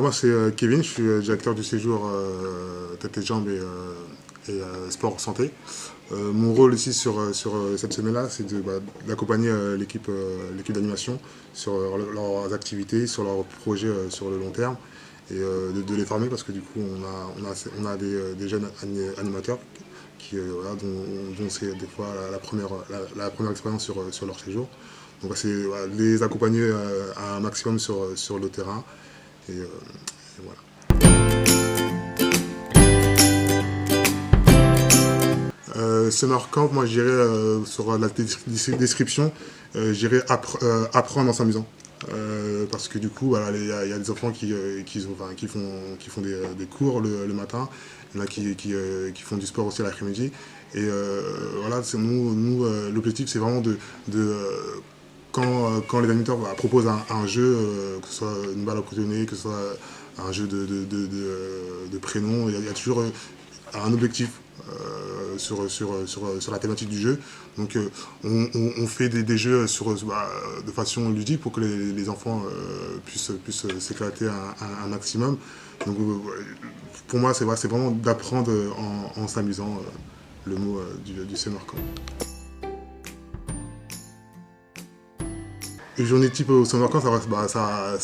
Moi, c'est Kevin, je suis directeur du séjour tête et jambes sport santé. Mon rôle ici sur cette semaine-là, c'est d'accompagner l'équipe d'animation sur leurs activités, sur leurs projets sur le long terme et de les former parce que du coup, on a des jeunes animateurs voilà, dont c'est des fois la première expérience sur leur séjour. Donc, c'est voilà, les accompagner à un maximum sur le terrain. Et voilà. Summer Camp, moi je dirais sur la description, je dirais apprendre en s'amusant. Parce que du coup, voilà, y a des enfants qui font des cours le matin, il y en a qui font du sport aussi l'après-midi. Et voilà, l'objectif c'est vraiment quand les animateurs proposent un jeu, que ce soit une balle à cotonner, que ce soit un jeu de prénoms, il y a toujours un objectif sur la thématique du jeu. Donc on fait des jeux de façon ludique pour que les enfants puissent s'éclater un maximum. Donc pour moi c'est vraiment d'apprendre en s'amusant, le mot du summer camp. Une journée type au summer camp, ça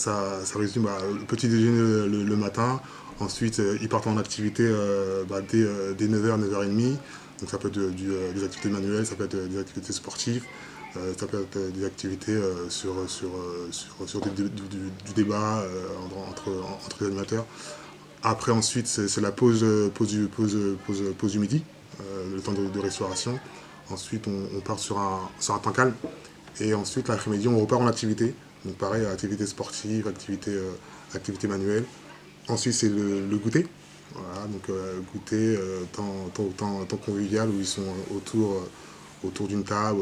résume le petit déjeuner le matin. Ensuite, ils partent en activité dès 9h, 9h30. Donc ça peut être des activités manuelles, ça peut être des activités sportives, ça peut être des activités sur du débat entre les animateurs. Après, ensuite, c'est la pause du midi, le temps de restauration. Ensuite, on part sur un temps calme. Et ensuite, l'après-midi, on repart en activité. Donc pareil, activité sportive, activité manuelle. Ensuite, c'est le goûter. Voilà, donc goûter, temps convivial où ils sont autour d'une table.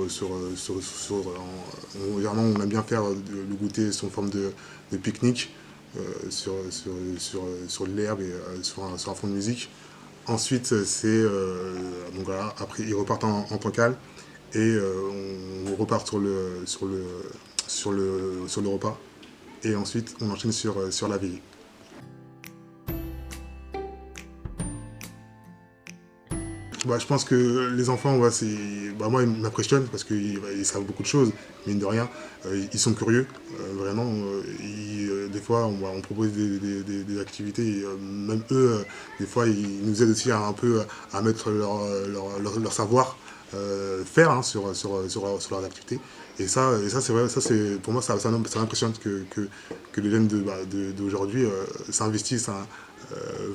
Généralement, on aime bien faire le goûter sous forme de pique-nique sur l'herbe et sur un fond de musique. Ensuite, donc voilà, après, ils repartent en temps calme et on repart sur le repas. Et ensuite, on enchaîne sur la veillée. Je pense que les enfants, moi, ils m'impressionnent parce qu'ils savent beaucoup de choses, mine de rien. Ils sont curieux, vraiment. Des fois, on propose des activités, et, même eux, des fois, ils nous aident aussi un peu à mettre leur savoir faire hein, sur leurs activités. Et ça c'est vrai, pour moi, ça m'impressionne que les jeunes d'aujourd'hui s'investissent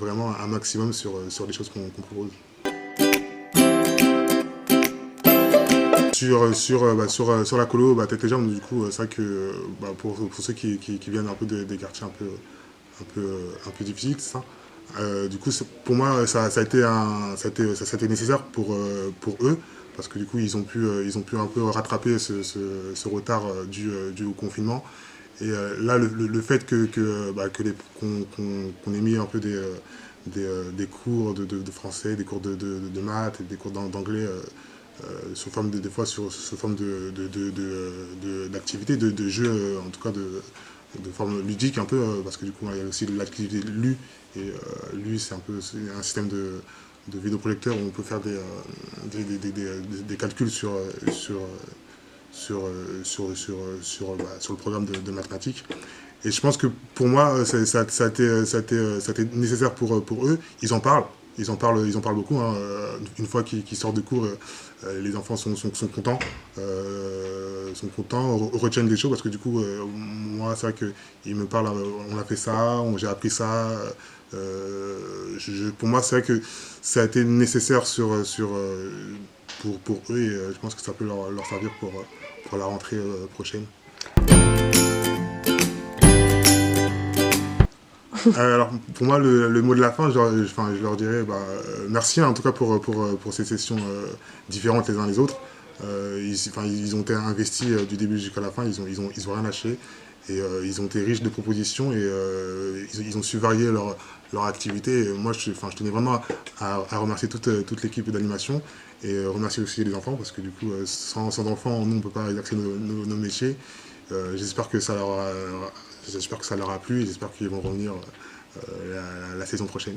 vraiment un maximum sur les choses qu'on propose. Sur la colo, tête et jambes, du coup, c'est vrai que pour ceux qui viennent un peu des quartiers un peu difficiles, c'est ça. Du coup, pour moi, ça a été nécessaire pour eux, parce que du coup, ils ont pu un peu rattraper ce retard dû au confinement. Et là, le fait qu'on ait mis un peu des cours de français, des cours de maths, des cours d'anglais, sous forme des fois sous forme d'activité, de jeu, en tout cas de forme ludique un peu, parce que du coup il y a aussi l'activité lue, et lue c'est un système de vidéoprojecteur où on peut faire des calculs sur le programme de mathématiques. Et je pense que pour moi, ça a été nécessaire pour eux. Ils en parlent beaucoup. Hein. Une fois qu'ils sortent de cours, les enfants sont contents. Retiennent des choses parce que du coup, moi, c'est vrai qu'ils me parlent, on a fait ça, j'ai appris ça. Pour moi, c'est vrai que ça a été nécessaire pour eux et je pense que ça peut leur servir pour la rentrée prochaine. Alors, pour moi, le mot de la fin, je leur dirais merci en tout cas pour ces sessions différentes les uns les autres. Ils ont été investis du début jusqu'à la fin, ils ont rien lâché. Et ils ont été riches de propositions et ils ont su varier leur activité. Et moi, je tenais vraiment à remercier toute l'équipe d'animation et remercier aussi les enfants parce que du coup, sans enfants, nous, on ne peut pas exercer nos métiers. J'espère que j'espère que ça leur a plu et j'espère qu'ils vont revenir la saison prochaine.